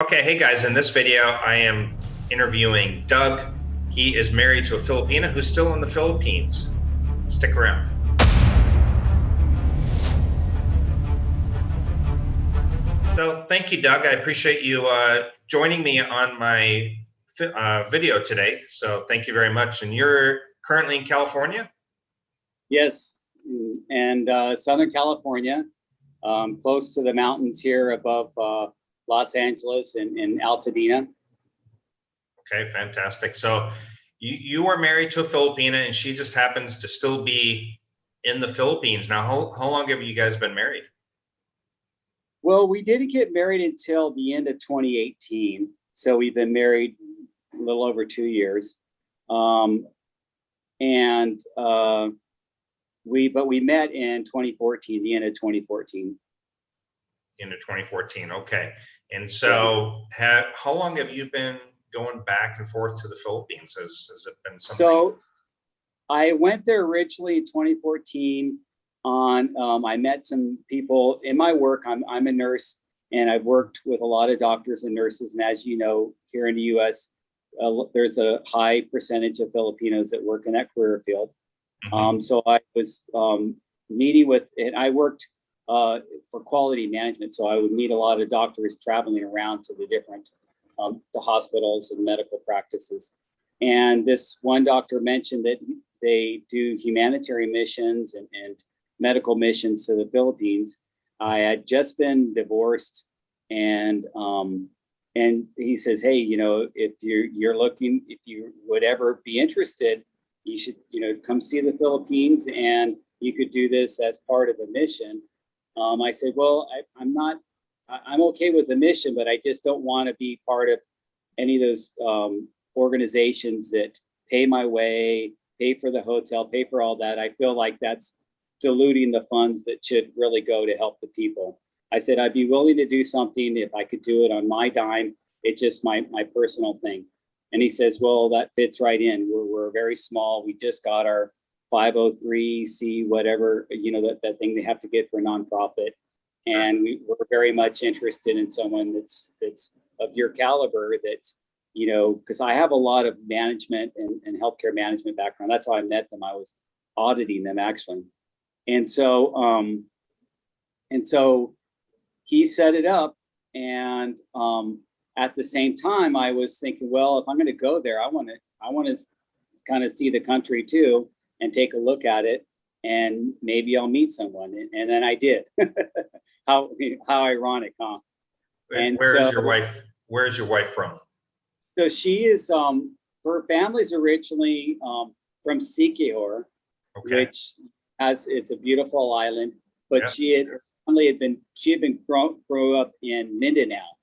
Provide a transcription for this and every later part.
Okay, hey guys, in this video, I am interviewing Doug. He is married to a Filipina who's still in the Philippines. Stick around. So thank you, Doug. I appreciate you joining me on my video today. So thank you very much. And you're currently in California? Yes, and Southern California, close to the mountains here above Los Angeles and Altadena. Okay, fantastic. So you are married to a Filipina and she just happens to still be in the Philippines. Now, how long have you guys been married? Well, we didn't get married until the end of 2018. So we've been married a little over 2 years. We met in 2014, the end of 2014. Into 2014. Okay. And so how long have you been going back and forth to the Philippines? Has it been something? So I went there originally in 2014 I met some people in my work. I'm a nurse and I've worked with a lot of doctors and nurses. And as you know, here in the US, there's a high percentage of Filipinos that work in that career field. Mm-hmm. So I was meeting with, and I worked for quality management. So I would meet a lot of doctors traveling around to the different the hospitals and medical practices. And this one doctor mentioned that they do humanitarian missions and medical missions to the Philippines. I had just been divorced, and he says, hey, if you're looking, if you would ever be interested, you should, come see the Philippines, and you could do this as part of a mission. I said, well, I'm okay with the mission, but I just don't want to be part of any of those organizations that pay my way, pay for the hotel, pay for all that. I feel like that's diluting the funds that should really go to help the people. I said, I'd be willing to do something if I could do it on my dime. It's just my personal thing. And he says, well, that fits right in. We're very small. We just got our 503c, whatever, that thing they have to get for a nonprofit. And we're very much interested in someone that's of your caliber that, because I have a lot of management and healthcare management background. That's how I met them. I was auditing them actually. And so he set it up. And at the same time, I was thinking, well, if I'm going to go there, I want to kind of see the country too and take a look at it, and maybe I'll meet someone. And then I did. How ironic, huh? And where's your wife from? So she is, her family's originally from Siquijor, okay. Which it's a beautiful island, but yep. she had grew up in Mindanao.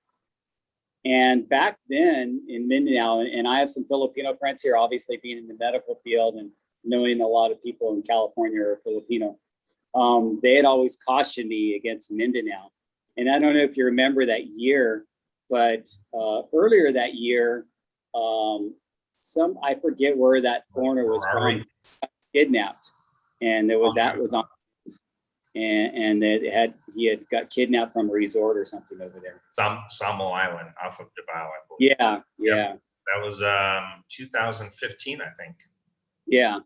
And back then in Mindanao, and I have some Filipino friends here, obviously being in the medical field and knowing a lot of people in California are Filipino. They had always cautioned me against Mindanao. And I don't know if you remember that year, but earlier that year, I forget where that foreigner was from, kidnapped. And that was on, and he had got kidnapped from a resort or something over there. Samo Island off of Davao, I believe. Yeah. Yep. That was 2015, I think. Yeah.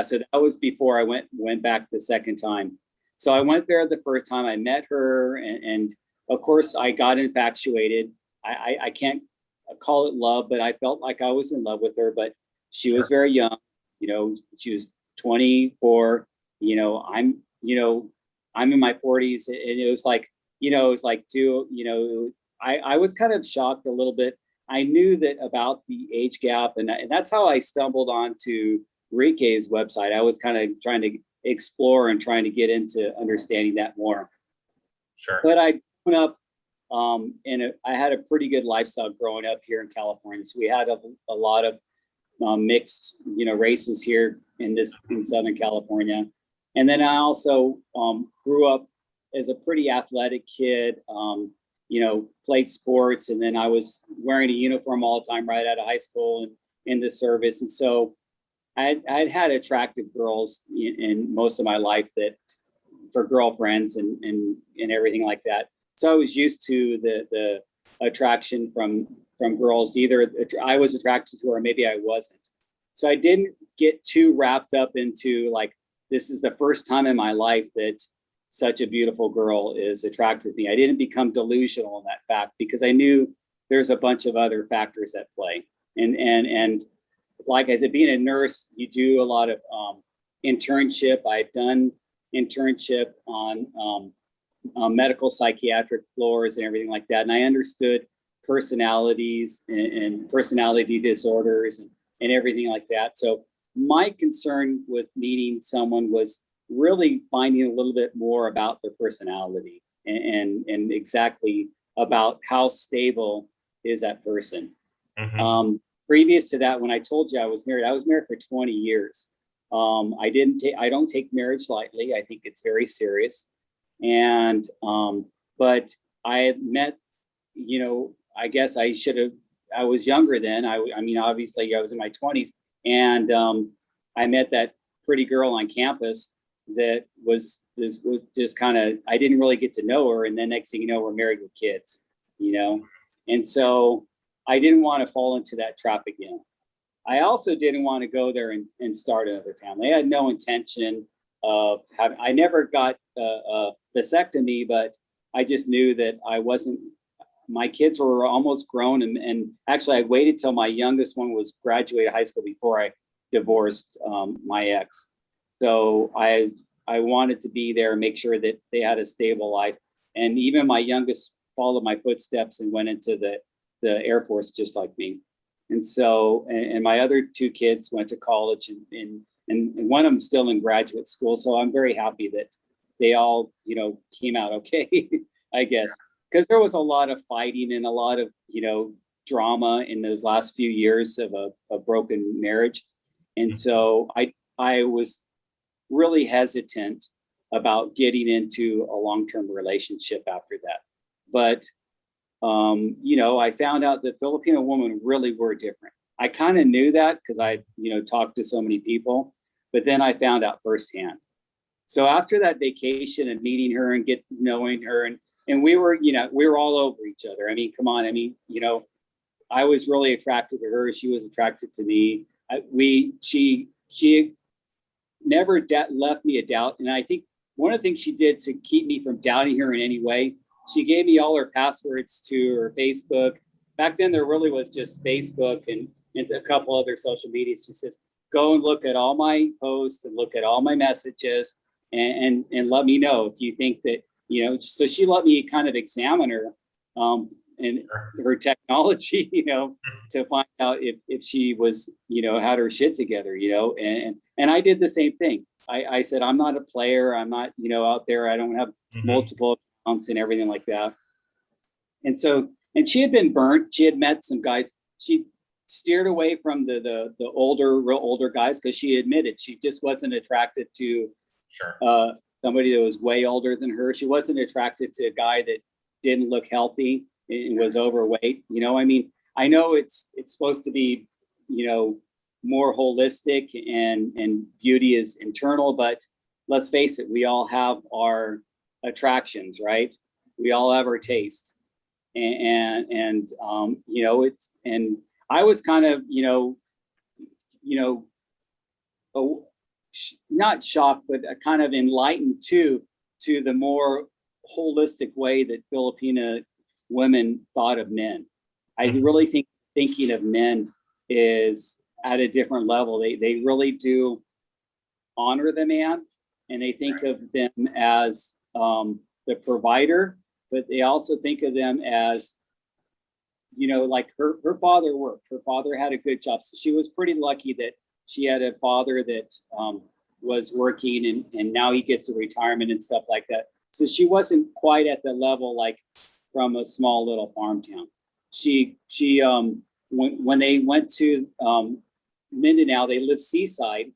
So that was before I went back the second time. So I went there the first time. I met her, and of course I got infatuated. I can't call it love, but I felt like I was in love with her. But she was very young. She was 24. I'm in my 40s, and it was like, I was kind of shocked a little bit. I knew that about the age gap, and that's how I stumbled onto Rike's website. I was kind of trying to explore and trying to get into understanding that more. Sure. But I grew up, I had a pretty good lifestyle growing up here in California. So we had a lot of mixed, races here in Southern California. And then I also grew up as a pretty athletic kid, played sports, and then I was wearing a uniform all the time right out of high school and in the service. And so I'd had attractive girls in most of my life for girlfriends and everything like that. So I was used to the attraction from girls. Either I was attracted to her, or maybe I wasn't. So I didn't get too wrapped up into like, this is the first time in my life that such a beautiful girl is attracted to me. I didn't become delusional in that fact, because I knew there's a bunch of other factors at play. And like I said, being a nurse, you do a lot of internship. I've done internship on medical psychiatric floors and everything like that. And I understood personalities and personality disorders and everything like that. So my concern with meeting someone was really finding a little bit more about their personality and exactly about how stable is that person. Mm-hmm. Previous to that, when I told you I was married for 20 years. I don't take marriage lightly. I think it's very serious. And but I had met, I guess I should have. I was younger then. I mean, obviously, I was in my 20s, and I met that pretty girl on campus that was just kind of. I didn't really get to know her, and then next thing you know, we're married with kids. And so I didn't want to fall into that trap again. I also didn't want to go there and start another family. I had no intention of having. I never got a vasectomy, but I just knew that I wasn't. My kids were almost grown, and actually, I waited till my youngest one was graduated high school before I divorced my ex. So I wanted to be there and make sure that they had a stable life. And even my youngest followed my footsteps and went into the Air Force just like me. And so, and my other two kids went to college, and one of them still in graduate school. So I'm very happy that they all, came out okay, I guess, because there was a lot of fighting and a lot of, drama in those last few years of a broken marriage. And so I was really hesitant about getting into a long-term relationship after that. But I found out that Filipino women really were different. I kind of knew that because I, talked to so many people, but then I found out firsthand. So after that vacation and meeting her and get to knowing her, and we were all over each other. I mean, come on. I mean, I was really attracted to her. She was attracted to me. She never left me a doubt. And I think one of the things she did to keep me from doubting her in any way, she gave me all her passwords to her Facebook. Back then, there really was just Facebook and a couple other social medias. She says, go and look at all my posts and look at all my messages and let me know if you think that, so she let me kind of examine her and her technology, to find out if she was, had her shit together, and I did the same thing. I said, I'm not a player. I'm not, out there. I don't have multiple accounts and everything like that. And so, and she had been burnt. She had met some guys. She steered away from the real older guys, because she admitted she just wasn't attracted to somebody that was way older than her. She wasn't attracted to a guy that didn't look healthy and was overweight. I mean, I know it's supposed to be, more holistic and beauty is internal, but let's face it, we all have our attractions, right? We all have our taste. And it's, and I was kind of, not shocked, but kind of enlightened to the more holistic way that Filipina women thought of men. I really think thinking of men is at a different level. They really do honor the man, and they think of them as the provider, but they also think of them as, like her father worked. Her father had a good job. So she was pretty lucky that she had a father that was working, and now he gets a retirement and stuff like that. So she wasn't quite at the level like from a small little farm town. She when they went to Mindanao, they lived seaside,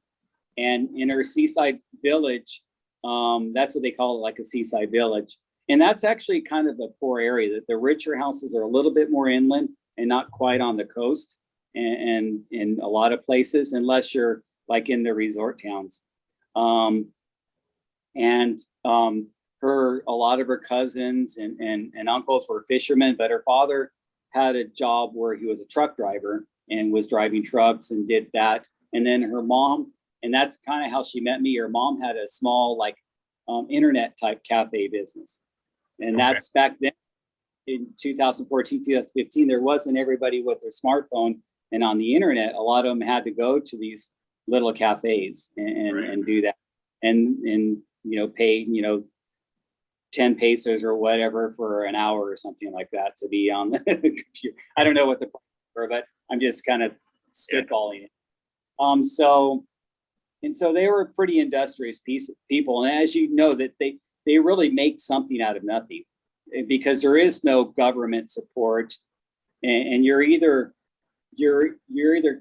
and in her seaside village, that's what they call it, like a seaside village. And that's actually kind of the poor area. That the richer houses are a little bit more inland and not quite on the coast, and in a lot of places, unless you're like in the resort towns. A lot of her cousins and uncles were fishermen, but her father had a job where he was a truck driver and was driving trucks and did that. And then her mom, and that's kind of how she met me. Her mom had a small like internet type cafe business. And that's back then in 2014, 2015, there wasn't everybody with their smartphone and on the internet. A lot of them had to go to these little cafes and do that. And pay, 10 pesos or whatever for an hour or something like that to be on the computer. I don't know what the prices were, but I'm just kind of spitballing it. So they were pretty industrious people. And as you know, that they really make something out of nothing, because there is no government support. And you're either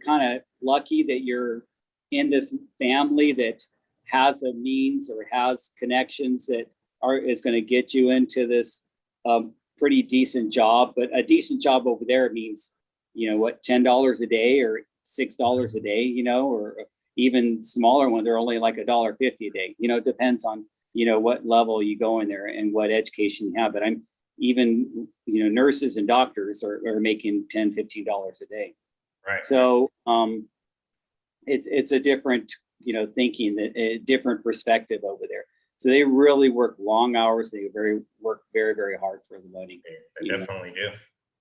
kind of lucky that you're in this family that has a means or has connections that is going to get you into this pretty decent job. But a decent job over there means, $10 a day or $6 a day, or even smaller one, they're only like $1.50 a day. It depends on, what level you go in there and what education you have. But I'm even, nurses and doctors are making $10, $15 a day. Right. So it's a different, thinking, a different perspective over there. So they really work long hours. They work very, very hard for the money. They definitely do.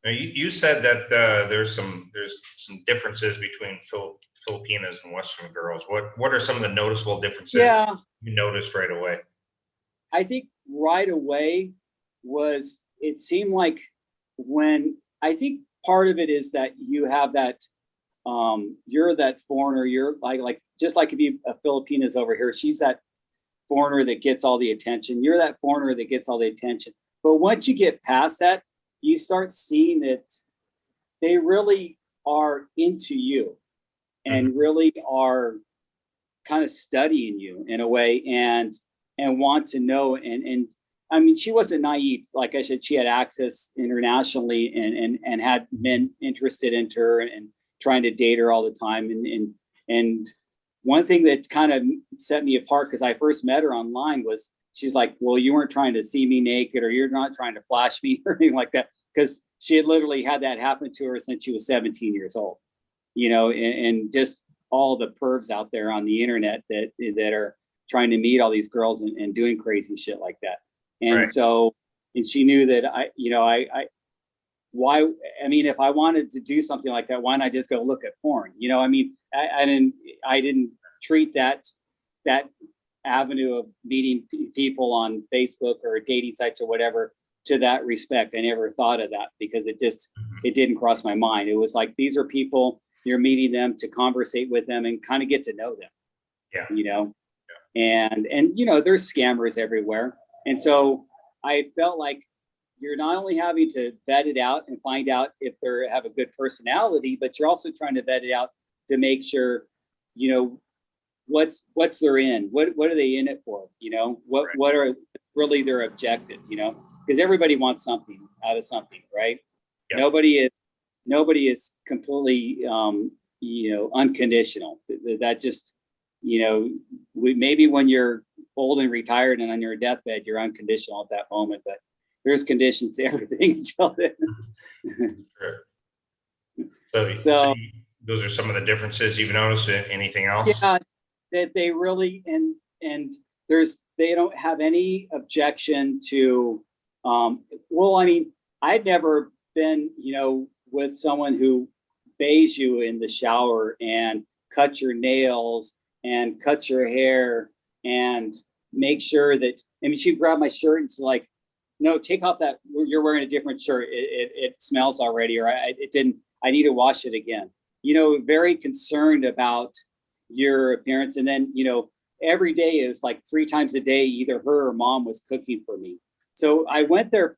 Now, you said that there's some differences between Filipinas and Western girls. What are some of the noticeable differences you noticed right away? I think right away it seemed like I think part of it is that you have that, you're that foreigner, you're like just like if a Filipina's over here, she's that foreigner that gets all the attention. You're that foreigner that gets all the attention. But once you get past that, you start seeing that they really are into you and really are kind of studying you in a way and want to know. And I mean, she wasn't naive. Like I said, she had access internationally and had men interested in her and trying to date her all the time. And one thing that's kind of set me apart, because I first met her online, was she's like, well, you weren't trying to see me naked, or you're not trying to flash me or anything like that. Because she had literally had that happen to her since she was 17 years old, and just all the pervs out there on the internet that are trying to meet all these girls and doing crazy shit like that. And so, and she knew that if I wanted to do something like that, why not just go look at porn? I didn't treat that avenue of meeting people on Facebook or dating sites or whatever to that respect. I never thought of that because it didn't cross my mind. It was like, these are people, you're meeting them to conversate with them and kind of get to know them. Yeah. And there's scammers everywhere. And so I felt like you're not only having to vet it out and find out if they have a good personality, but you're also trying to vet it out to make sure, what's they're in, what are they in it for? What are really their objective, because everybody wants something out of something, right? Yep. Nobody is completely, unconditional. That just, maybe when you're old and retired and on your deathbed, you're unconditional at that moment, but there's conditions to everything until then. Sure. So those are some of the differences you've noticed. Anything else? Yeah, that they really, and they don't have any objection to, I'd never been, with someone who bathes you in the shower and cuts your nails and cuts your hair and make sure that, she'd grab my shirt and she's like, no, take off that, you're wearing a different shirt. It smells already, or I need to wash it again. Very concerned about your appearance. And then, every day it was like 3 times a day, either her or mom was cooking for me. So I went there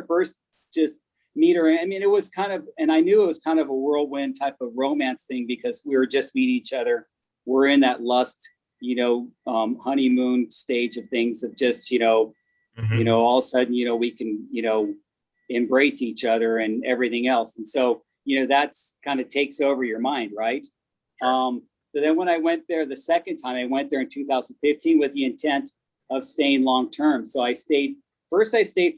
first, just meet her. It was kind of, and I knew it was kind of a whirlwind type of romance thing because we were just meeting each other. We're in that lust, honeymoon stage of things of just, all of a sudden, we can, embrace each other and everything else. And so, that's kind of takes over your mind, right? So then when I went there the second time, I went there in 2015 with the intent of staying long term. So I stayed for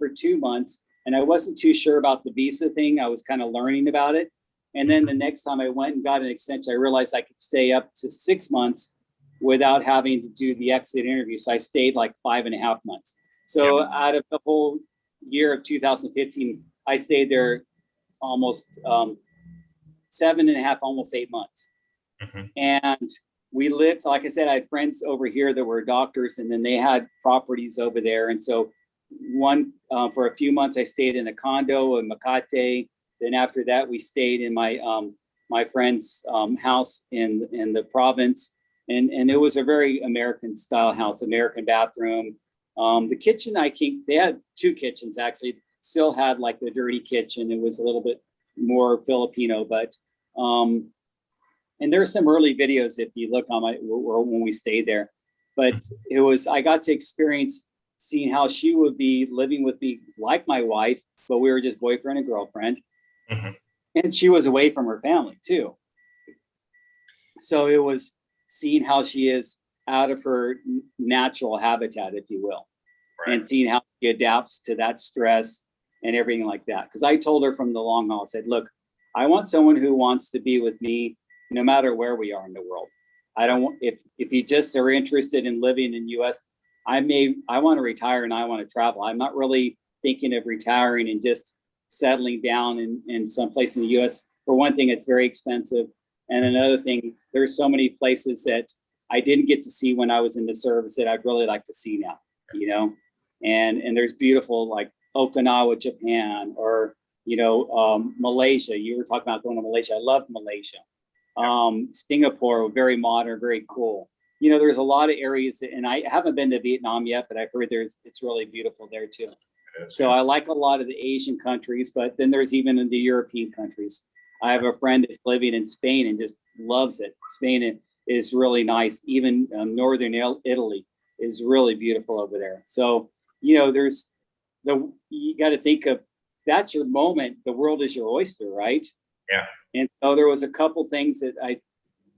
2 months. And I wasn't too sure about the visa thing. I was kind of learning about it. And then the next time I went and got an extension, I realized I could stay up to 6 months without having to do the exit interview. So I stayed like 5.5 months. So out of the whole year of 2015, I stayed there almost 7.5, almost 8 months. And we lived, like I said, I had friends over here that were doctors, and then they had properties over there. And so for a few months, I stayed in a condo in Makati. Then after that, we stayed in my my friend's house in the province, and it was a very American style house, American bathroom. The kitchen, they had 2 kitchens actually. Still had like the dirty kitchen. It was a little bit more Filipino, but and there's some early videos if you look on when we stayed there. But I got to experience seeing how she would be living with me like my wife, but we were just boyfriend and girlfriend. And she was away from her family too. So it was seeing how she is out of her natural habitat, if you will, and seeing how she adapts to that stress and everything like that. Because I told her from the long haul, I said, look, I want someone who wants to be with me no matter where we are in the world. I don't want, if you just are interested in living in US, I want to retire and I want to travel. I'm not really thinking of retiring and just settling down in some place in the US. For one thing, it's very expensive. And another thing, there's so many places that I didn't get to see when I was in the service that I'd really like to see now, you know? And there's beautiful like Okinawa, Japan, or, you know, Malaysia. You were talking about going to Malaysia. I love Malaysia. Singapore, very modern, very cool. You know, there's a lot of areas, and I haven't been to Vietnam yet, but I've heard it's really beautiful there too. So I like a lot of the Asian countries, but then there's even in the European countries. I have a friend that's living in Spain and just loves it. Spain is really nice. Even northern Italy is really beautiful over there. So, you know, you got to think of, that's your moment. The world is your oyster, right? Yeah. And so there was a couple things that I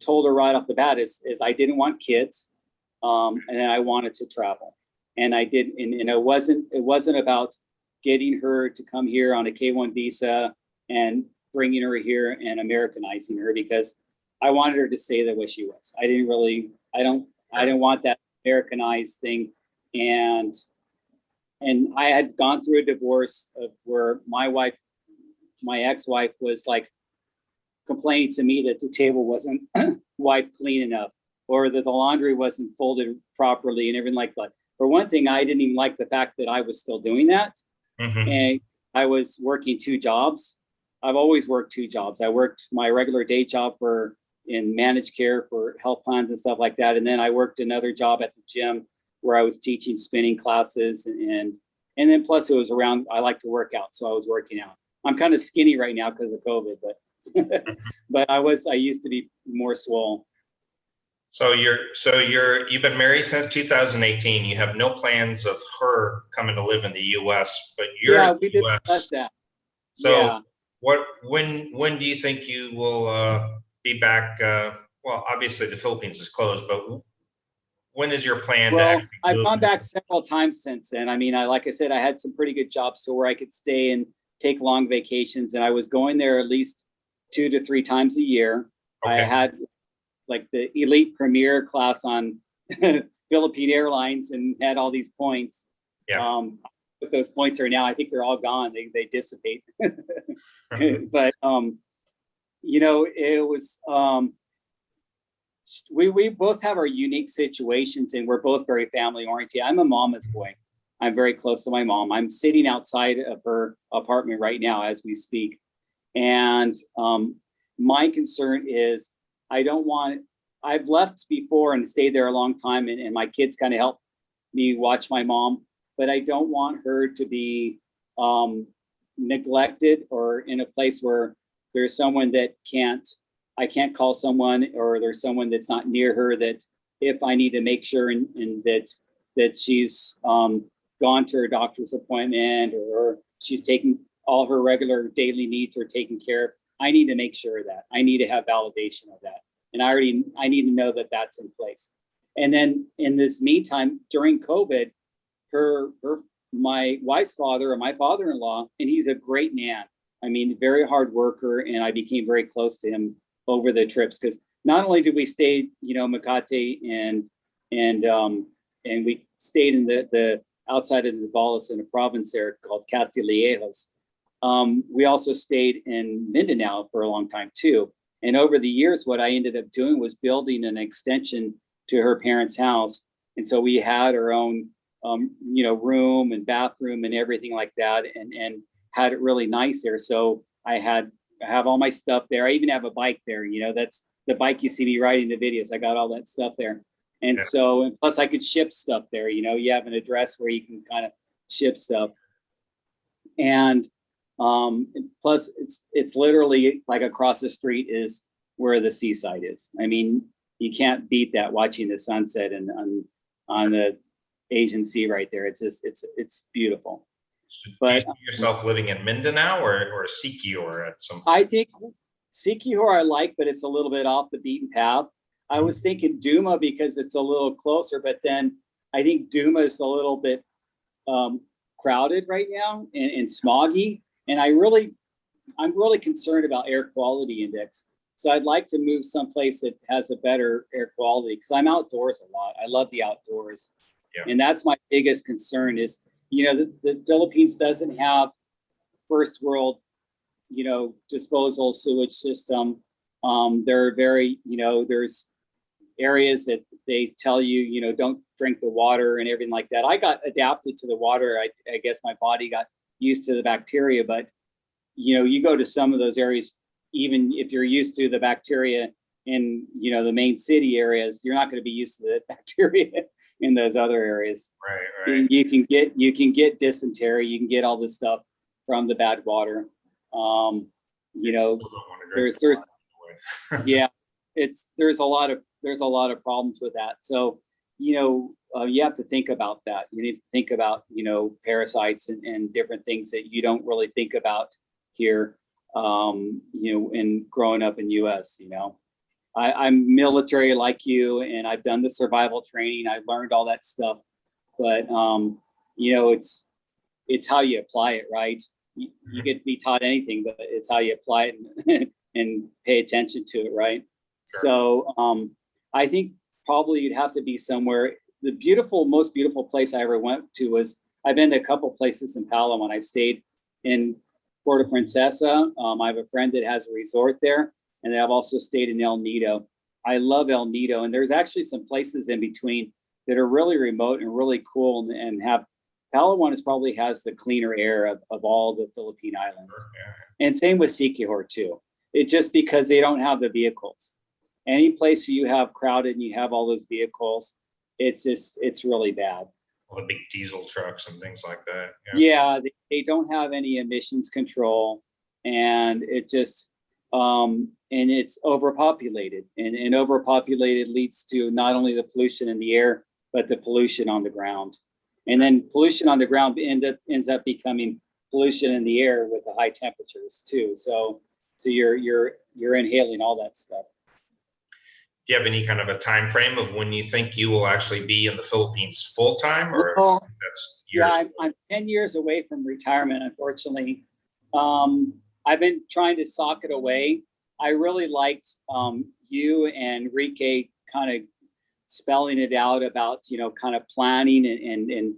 told her right off the bat is I didn't want kids, and then I wanted to travel, and I did, and it wasn't about getting her to come here on a K-1 visa and bringing her here and Americanizing her, because I wanted her to stay the way she was. I didn't want that Americanized thing, and I had gone through a divorce where my ex-wife was like complaining to me that the table wasn't wiped clean enough, or that the laundry wasn't folded properly and everything like that. For one thing, I didn't even like the fact that I was still doing that. And I was working 2 jobs. I've always worked 2 jobs. I worked my regular day job in managed care for health plans and stuff like that. And then I worked another job at the gym where I was teaching spinning classes. And then plus it was around, I like to work out. So I was working out. I'm kind of skinny right now because of COVID, but but I used to be more swole. So you've been married since 2018. You have no plans of her coming to live in the US, but you're in the we US. discussed that. So when do you think you will be back? Well, obviously the Philippines is closed, but when is your plan to actually I've move? gone back several times since then. I mean, like I said, I had some pretty good jobs so where I could stay and take long vacations, and I was going there at least 2 to 3 times a year. Okay. I had like the elite premier class on Philippine Airlines and had all these points. Yeah. What those points are now, I think they're all gone. They dissipate. But you know, it was we both have our unique situations, and we're both very family oriented. I'm a mama's boy. I'm very close to my mom. I'm sitting outside of her apartment right now as we speak. And my concern is I've left before and stayed there a long time, and my kids kind of help me watch my mom, but I don't want her to be neglected or in a place where there's someone that I can't call someone, or there's someone that's not near her, that if I need to make sure and that she's gone to her doctor's appointment, or she's taking all her regular daily needs are taken care of, I need to make sure that I need to have validation of that. And I need to know that that's in place. And then in this meantime, during COVID, her my wife's father, or my father-in-law, and he's a great man. I mean, very hard worker, and I became very close to him over the trips, because not only did we stay, Makati, and we stayed in the outside of Zambales in a province there called Castillejos. We also stayed in Mindanao for a long time too. And over the years, what I ended up doing was building an extension to her parents' house. And so we had our own, room and bathroom and everything like that, and had it really nice there. So I have all my stuff there. I even have a bike there. That's the bike you see me riding the videos. I got all that stuff there. And so, and plus I could ship stuff there. You have an address where you can kind of ship stuff. And plus it's literally like across the street is where the seaside is. I mean, you can't beat that, watching the sunset and on the Asian Sea right there. It's just, it's beautiful. Do you see yourself living in Mindanao or Siquijor at some point? I think Siquijor I like, but it's a little bit off the beaten path. I was thinking Duma because it's a little closer, but then I think Duma is a little bit crowded right now and smoggy. And I'm really concerned about air quality index. So I'd like to move someplace that has a better air quality, because I'm outdoors a lot. I love the outdoors. Yeah. And that's my biggest concern is, the Philippines doesn't have first world, disposal sewage system. They're very, there's areas that they tell you, don't drink the water and everything like that. I got adapted to the water. I guess my body got used to the bacteria, but you go to some of those areas, even if you're used to the bacteria in, the main city areas, you're not going to be used to the bacteria in those other areas. Right. You can get dysentery, you can get all this stuff from the bad water. There's yeah, there's a lot of problems with that. So, you have to think about that. You need to think about, parasites and different things that you don't really think about here, in growing up in US, I'm military like you, and I've done the survival training. I've learned all that stuff, but it's how you apply it, right? You get to be taught anything, but it's how you apply it and pay attention to it, right? Sure. So I think probably you'd have to be somewhere. The most beautiful place I ever went to was, I've been to a couple places in Palawan. I've stayed in Puerto Princesa. I have a friend that has a resort there, and I've also stayed in El Nido. I love El Nido, and there's actually some places in between that are really remote and really cool, and have Palawan probably has the cleaner air of all the Philippine islands. Yeah. And same with Siquijor too. It's just because they don't have the vehicles. Any place you have crowded and you have all those vehicles, it's really bad. All the big diesel trucks and things like that. Yeah, they don't have any emissions control, and it just and it's overpopulated, and overpopulated leads to not only the pollution in the air, but the pollution on the ground. And then pollution on the ground ends up becoming pollution in the air with the high temperatures too. So you're inhaling all that stuff. Do you have any kind of a time frame of when you think you will actually be in the Philippines full time, or that's years? Yeah, I'm 10 years away from retirement, unfortunately. I've been trying to sock it away. I really liked you and Enrique kind of spelling it out about, kind of planning and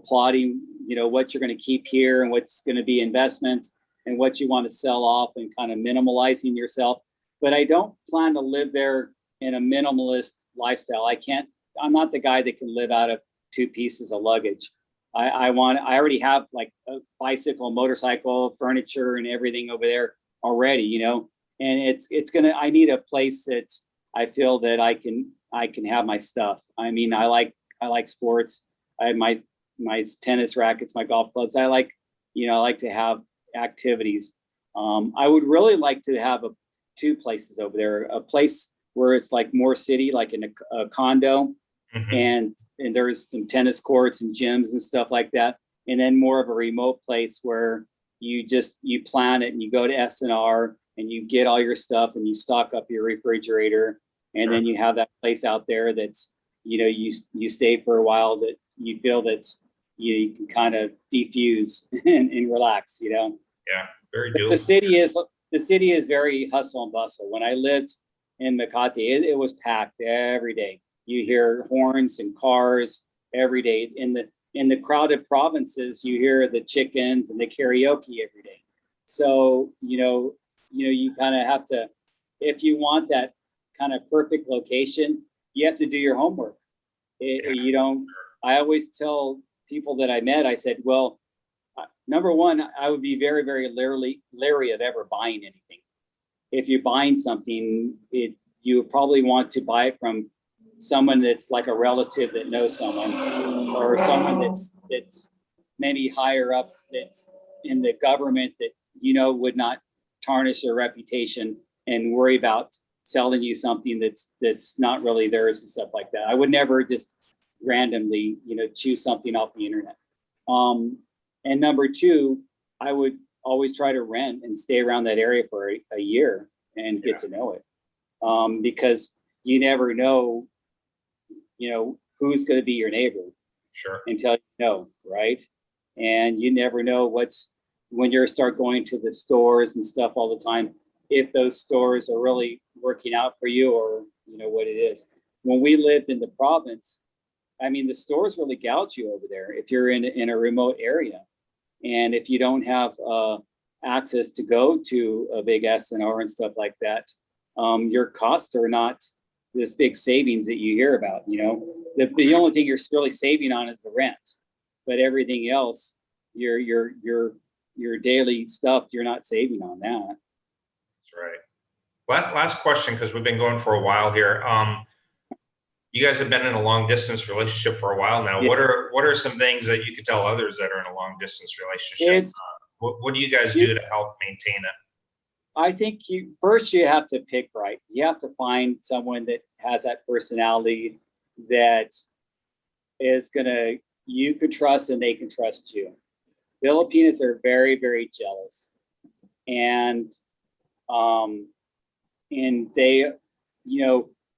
plotting, what you're going to keep here and what's going to be investments and what you want to sell off, and kind of minimalizing yourself. But I don't plan to live there in a minimalist lifestyle. I'm not the guy that can live out of 2 pieces of luggage. I already have like a bicycle, motorcycle, furniture, and everything over there already, and I need a place that I feel that I can have my stuff. I mean, I like sports. I have my tennis rackets, my golf clubs. I like to have activities. I would really like to have 2 places over there, a place where it's like more city, like in a condo, and there's some tennis courts and gyms and stuff like that. And then more of a remote place where you plan it and you go to S&R and you get all your stuff and you stock up your refrigerator. And then you have that place out there that's, you stay for a while that you feel that's you can kind of defuse and relax, you know. Yeah, very The doable. city is very hustle and bustle. When I lived in Makati, it was packed every day. You hear horns and cars every day. In the crowded provinces, you hear the chickens and the karaoke every day. So you kind of have to, if you want that kind of perfect location, you have to do your homework. You don't. I always tell people that I met, I said, well, number one, I would be very, very leery of ever buying anything. If you're buying something, you probably want to buy it from someone that's like a relative that knows someone, or someone that's maybe higher up, that's in the government, that would not tarnish their reputation and worry about selling you something that's not really theirs and stuff like that. I would never just randomly choose something off the internet. And number two, I would always try to rent and stay around that area for a year and get to know it, because you never know who's going to be your neighbor. Sure. Until you know, right? And you never know when you start going to the stores and stuff all the time, if those stores are really working out for you, or what it is. When we lived in the province, I mean, the stores really gouge you over there if you're in a remote area, and if you don't have access to go to a big SNR and stuff like that, your costs are not this big savings that you hear about. The only thing you're really saving on is the rent, but everything else, your daily stuff, you're not saving on that. That's right. Last question, because we've been going for a while here. You guys have been in a long distance relationship for a while now. Yeah. What are some things that you could tell others that are in a long distance relationship? What do you guys do to help maintain it? I think you have to pick right. You have to find someone that has that personality that is you can trust and they can trust you. Filipinos are very, very jealous, and they,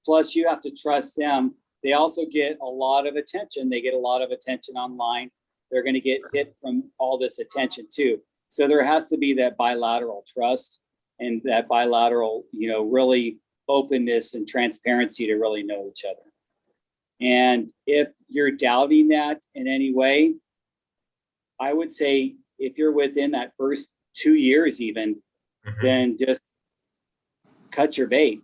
plus you have to trust them. They also get a lot of attention. They get a lot of attention online. They're going to get hit from all this attention too. So there has to be that bilateral trust and that bilateral, really openness and transparency to really know each other. And if you're doubting that in any way, I would say if you're within that first 2 years even, then just cut your bait,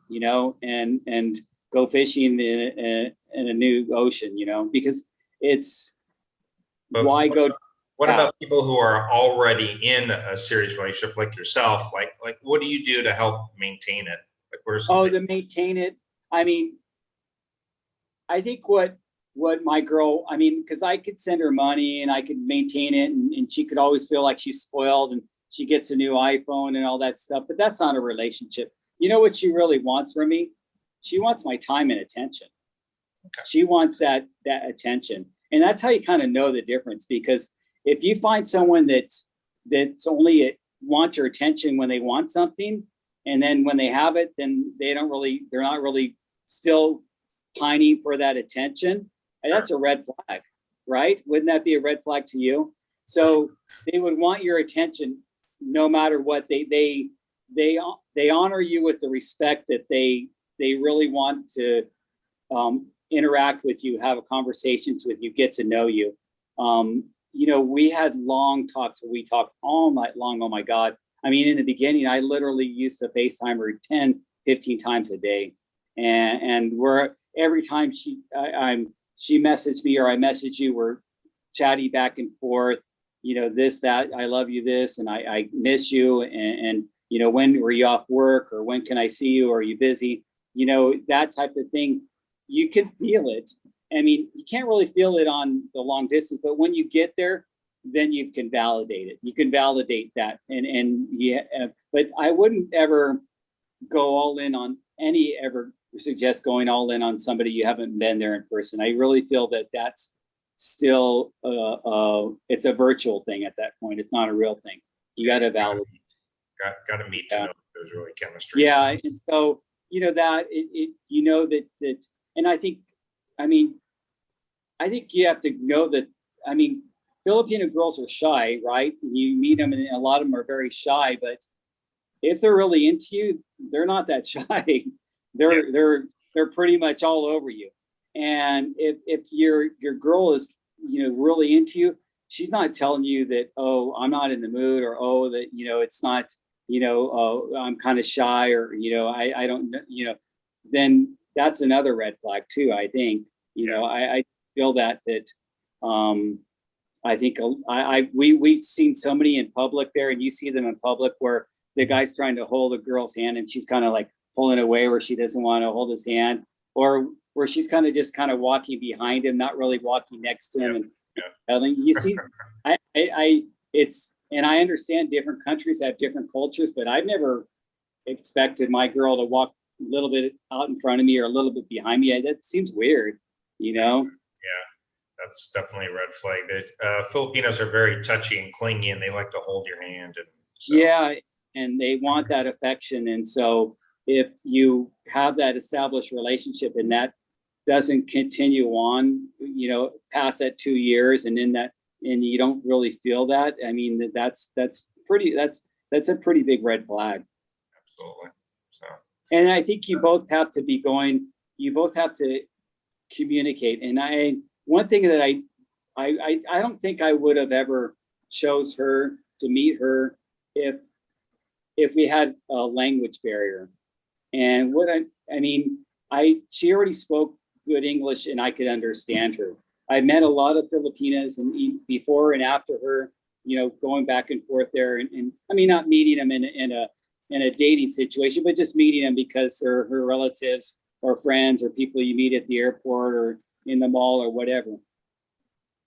and go fishing in a new ocean, because why go? What about people who are already in a serious relationship like yourself? Like what do you do to help maintain it? To maintain it. I mean, I think what my girl, because I could send her money and I could maintain it, and she could always feel like she's spoiled and she gets a new iPhone and all that stuff, but that's not a relationship. You know what she really wants from me? She wants my time and attention. Okay. She wants that attention. And that's how you kind of know the difference, because if you find someone that's only want your attention when they want something, and then when they have it, then they're not really still pining for that attention, and that's a red flag, right? Wouldn't that be a red flag to you? So they would want your attention no matter what. They honor you with the respect that they really want to interact with you, have conversations with you, get to know you. We had long talks where we talked all night long. Oh my God. In the beginning, I literally used to FaceTime her 10, 15 times a day. And every time she messaged me or I message you, we're chatty back and forth, this, that, I love you, this, and I miss you. And when were you off work, or when can I see you? Or are you busy? That type of thing. You can feel it. You can't really feel it on the long distance, but when you get there, then you can validate it. You can validate that. But I wouldn't ever go all in on ever suggest going all in on somebody you haven't been there in person. I really feel that that's still, it's a virtual thing at that point. It's not a real thing. You got to validate. Got to meet to know if there's really chemistry. Yeah. And so, that and I think you have to know that, Filipino girls are shy, right? You meet them, and a lot of them are very shy. But if they're really into you, they're not that shy. They're pretty much all over you. And if your girl is really into you, she's not telling you that, oh, I'm not in the mood, or oh, that it's not, oh, I'm kind of shy, or I don't then that's another red flag too. I think I feel that I think we've seen so many in public there, and you see them in public where the guy's trying to hold a girl's hand and she's kind of like pulling away where she doesn't want to hold his hand, or where she's kind of walking behind him, not really walking next to him. And you see, and I understand different countries have different cultures, but I've never expected my girl to walk a little bit out in front of me or a little bit behind me. That seems weird, Yeah, that's definitely a red flag. Filipinos are very touchy and clingy, and they like to hold your hand. And so. Yeah, and they want that affection. And so if you have that established relationship and that doesn't continue on, past that 2 years, and you don't really feel that, I mean, that's a pretty big red flag. Absolutely. So. And I think you both have to communicate. And one thing that I don't think I would have ever chose her to meet her if we had a language barrier. And she already spoke good English and I could understand her. I met a lot of Filipinas, and before and after her, going back and forth there, and I mean, not meeting them in a dating situation, but just meeting them because they're her relatives or friends or people you meet at the airport or in the mall or whatever.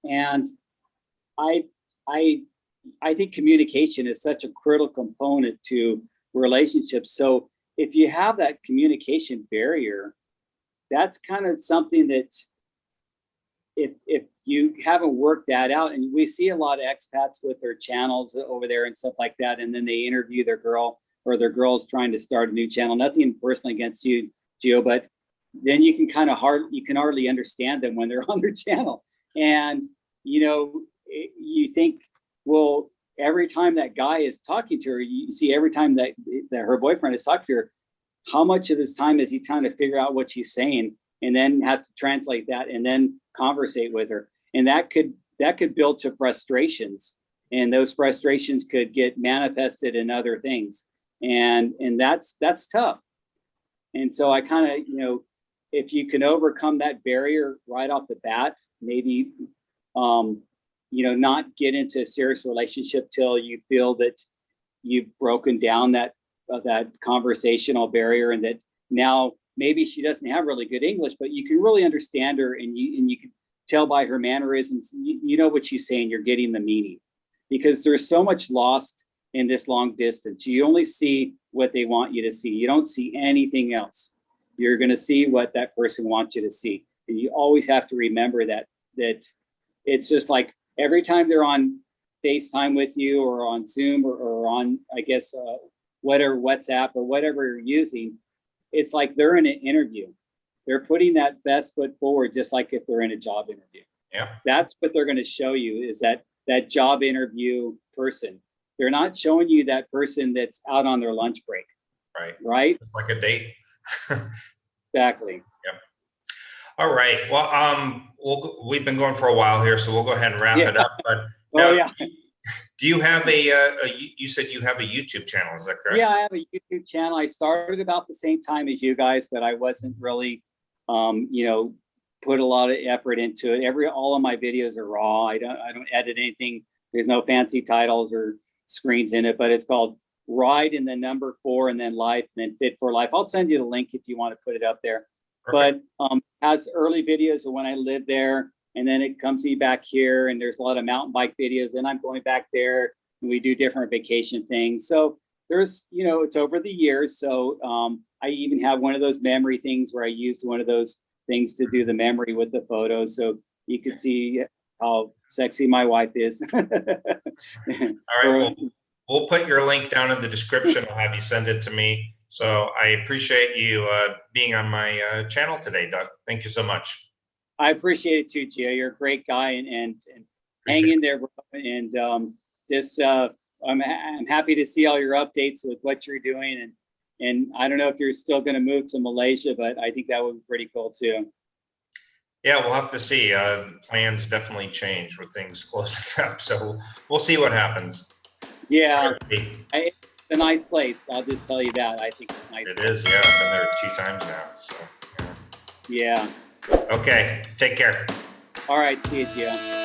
And I think communication is such a critical component to relationships. So if you have that communication barrier, that's kind of something that if you haven't worked that out, and we see a lot of expats with their channels over there and stuff like that, and then they interview their girl, or their girl's trying to start a new channel. Nothing personally against you, Gio, but then you can hardly understand them when they're on their channel. And you think, well, every time that guy is talking to her, you see every time that her boyfriend is talking to her, how much of his time is he trying to figure out what she's saying, and then have to translate that and then conversate with her. And that could build to frustrations, and those frustrations could get manifested in other things. And that's tough. And so I kind of, if you can overcome that barrier right off the bat, maybe, not get into a serious relationship till you feel that you've broken down that conversational barrier, and that now maybe she doesn't have really good English, but you can really understand her, and you can tell by her mannerisms, you know what she's saying, you're getting the meaning, because there's so much lost in this long distance. You only see what they want you to see. You don't see anything else. You're going to see what that person wants you to see. And you always have to remember that it's just like every time they're on FaceTime with you, or on Zoom, or on, I guess, whatever, WhatsApp or whatever you're using, it's like they're in an interview. They're putting that best foot forward, just like if they're in a job interview. Yeah. That's what they're going to show you, is that job interview person. They're not showing you that person that's out on their lunch break. Right. It's like a date. Exactly. Yeah. All right. Well, we've been going for a while here, so we'll go ahead and wrap it up. But now, do you have you said you have a YouTube channel, is that correct? Yeah, I have a YouTube channel. I started about the same time as you guys, but I wasn't really, put a lot of effort into it. All of my videos are raw. I don't edit anything. There's no fancy titles or screens in it, but it's called Ride and the number 4 and then Life and then Fit for Life. I'll send you the link if you want to put it up there. Perfect. But has early videos of when I lived there, and then it comes to me back here, and there's a lot of mountain bike videos, and I'm going back there, and we do different vacation things. So there's, it's over the years. So I even have one of those memory things where I used one of those things to do the memory with the photos, so you can see how sexy my wife is. All right, we'll put your link down in the description. I'll have you send it to me. So I appreciate you being on my channel today, Doug. Thank you so much. I appreciate it too, Gio. You're a great guy, and hang in there, bro. And just I'm happy to see all your updates with what you're doing. And I don't know if you're still going to move to Malaysia, but I think that would be pretty cool too. Yeah, we'll have to see. Plans definitely change with things closing up, so we'll see what happens. Yeah, it's a nice place. I'll just tell you that. I think it's nice. It is, yeah. I've been there 2 times now, so yeah. Okay, take care. All right, see you, Joe.